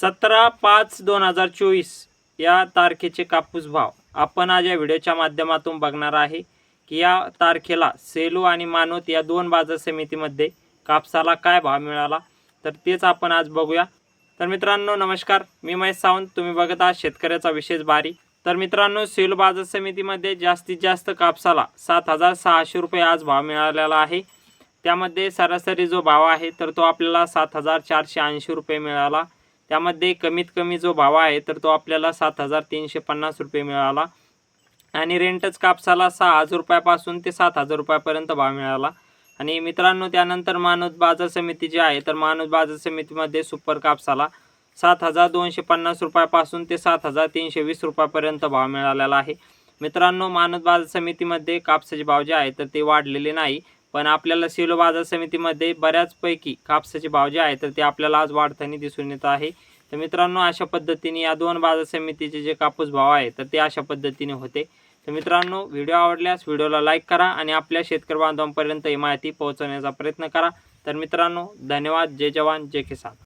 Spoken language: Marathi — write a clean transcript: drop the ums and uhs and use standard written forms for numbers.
17/5/2024 या तारखेचे कापूस भाव आपण आज या व्हिडिओच्या माध्यमातून बघणार आहे की या तारखेला सेलू आणि मानवत या दोन बाजार समितीमध्ये कापसाला काय भाव मिळाला, तर तेच आपण आज बघूया। तर मित्रांनो नमस्कार, मी महेश सावंत, तुम्ही बघत आहात शेतकऱ्याचा विशेष बारी। तर मित्रांनो सेलू बाजार समितीमध्ये जास्तीत जास्त कापसाला 7,600 रुपये आज भाव मिळालेला आहे। त्यामध्ये सरासरी जो भाव आहे तर तो आपल्याला 7,480 रुपये मिळाला। त्यामध्ये कमीत कमी जो भाव आहे तर तो आपल्याला 7,350 रुपये मिळाला आणि रेंटच कापसाला 6,000 रुपयापासून ते 7,000 रुपयापर्यंत भाव मिळाला। आणि मित्रांनो त्यानंतर मानवत बाजार समिती जी आहे तर मानवत बाजार समितीमध्ये सुपर कापसाला 7,250 रुपयापासून ते 7,320 रुपयापर्यंत भाव मिळालेला आहे। मित्रांनो मानवत बाजार समितीमध्ये कापसाचे भाव जे आहे तर ते वाढलेले नाही, पण आपल्याला सेलू बाजार समितीमध्ये बऱ्याचपैकी कापसाचे भाव जे आहे तर ते आपल्याला आज वाढताना दिसून येत आहे। तर मित्रांनो अशा पद्धतीने या दोन बाजार समितीचे जे कापूस भाव आहे तर ते अशा पद्धतीने होते। तर मित्रांनो व्हिडिओ आवडल्यास व्हिडिओला लाईक करा आणि आपल्या शेतकरी बांधवांपर्यंत ही माहिती पोहोचवण्याचा प्रयत्न करा। तर मित्रांनो धन्यवाद। जय जवान जय किसान।